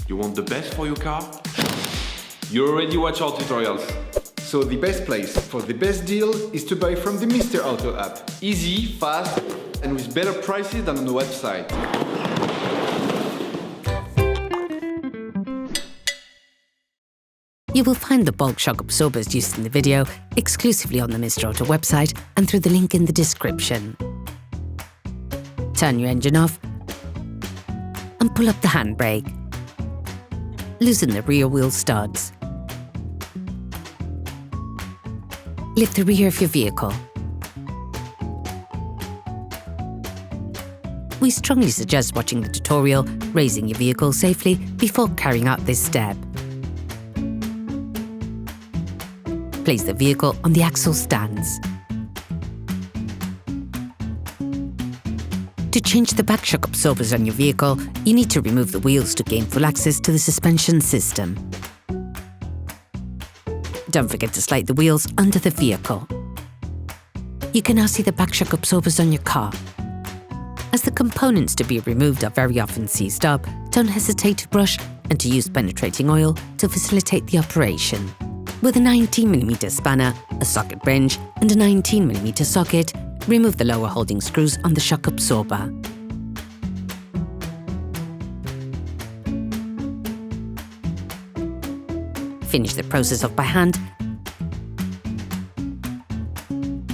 You want the best for your car? You already watch our tutorials. So the best place for the best deal is to buy from the Mr. Auto app. Easy, fast, and with better prices than on the website. You will find the bulk shock absorbers used in the video exclusively on the Mr. Auto website and through the link in the description. Turn your engine off and pull up the handbrake. Loosen the rear wheel studs. Lift the rear of your vehicle. We strongly suggest watching the tutorial, raising your vehicle safely before carrying out this step. Place the vehicle on the axle stands. To change the back shock absorbers on your vehicle, you need to remove the wheels to gain full access to the suspension system. Don't forget to slide the wheels under the vehicle. You can now see the back shock absorbers on your car. As the components to be removed are very often seized up, don't hesitate to brush and to use penetrating oil to facilitate the operation. With a 19mm spanner, a socket wrench and a 19mm socket, remove the lower holding screws on the shock absorber. Finish the process off by hand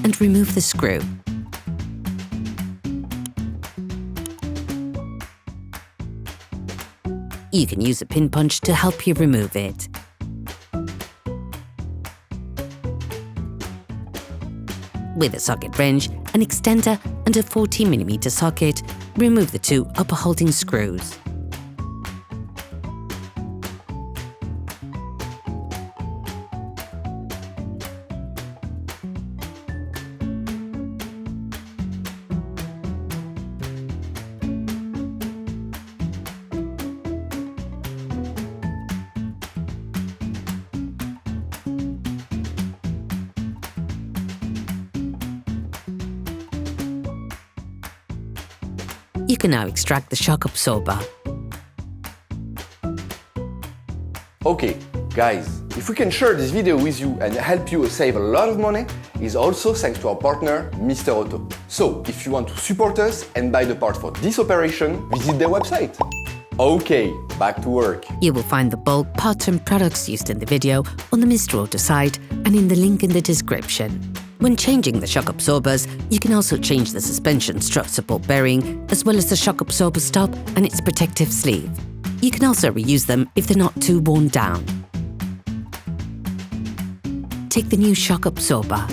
and remove the screw. You can use a pin punch to help you remove it. With a socket wrench, an extender and a 14mm socket, remove the two upper holding screws. You can now extract the shock absorber. Okay, guys, if we can share this video with you and help you save a lot of money, is also thanks to our partner, Mr. Auto. So, if you want to support us and buy the part for this operation, visit their website. Okay, back to work. You will find the bulk parts and products used in the video on the Mr. Auto site and in the link in the description. When changing the shock absorbers, you can also change the suspension strut support bearing, as well as the shock absorber stop and its protective sleeve. You can also reuse them if they're not too worn down. Take the new shock absorber.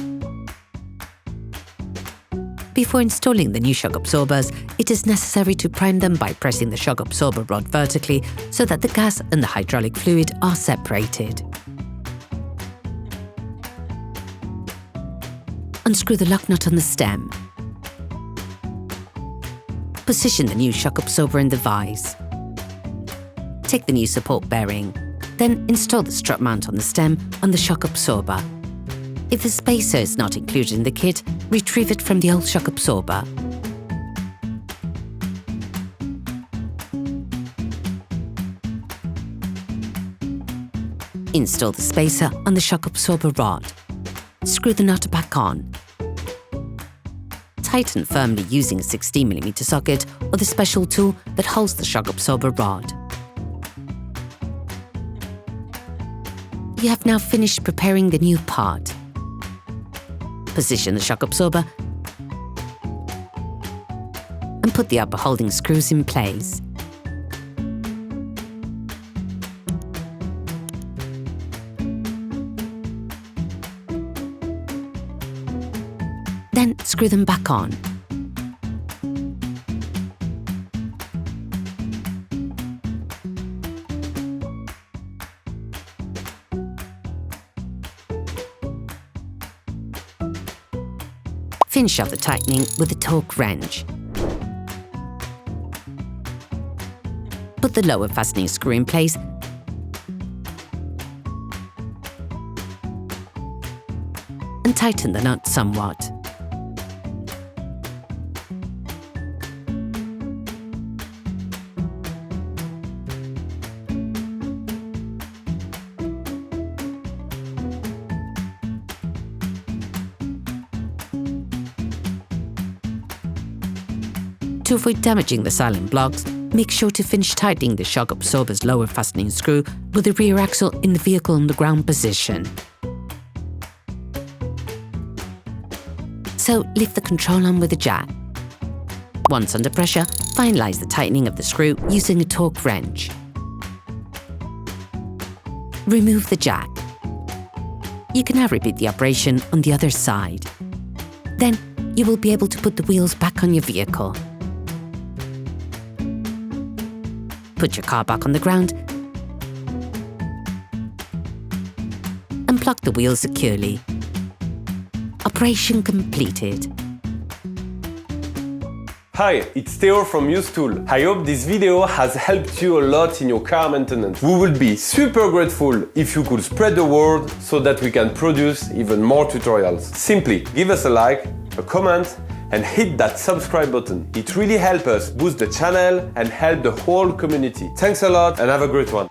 Before installing the new shock absorbers, it is necessary to prime them by pressing the shock absorber rod vertically so that the gas and the hydraulic fluid are separated. Unscrew the lock nut on the stem. Position the new shock absorber in the vise. Take the new support bearing. Then install the strut mount on the stem on the shock absorber. If the spacer is not included in the kit, retrieve it from the old shock absorber. Install the spacer on the shock absorber rod. Screw the nut back on. Tighten firmly using a 16mm socket or the special tool that holds the shock absorber rod. You have now finished preparing the new part. Position the shock absorber and put the upper holding screws in place. Then screw them back on. Finish off the tightening with a torque wrench. Put the lower fastening screw in place and tighten the nut somewhat. To avoid damaging the silent blocks, make sure to finish tightening the shock absorber's lower fastening screw with the rear axle in the vehicle on the ground position. So lift the control arm with a jack. Once under pressure, finalize the tightening of the screw using a torque wrench. Remove the jack. You can now repeat the operation on the other side. Then you will be able to put the wheels back on your vehicle. Put your car back on the ground and plug the wheels securely. Operation completed. Hi, it's Theo from Usetool. I hope this video has helped you a lot in your car maintenance. We would be super grateful if you could spread the word so that we can produce even more tutorials. Simply give us a like, a comment, and hit that subscribe button. It really helps us boost the channel and help the whole community. Thanks a lot and have a great one.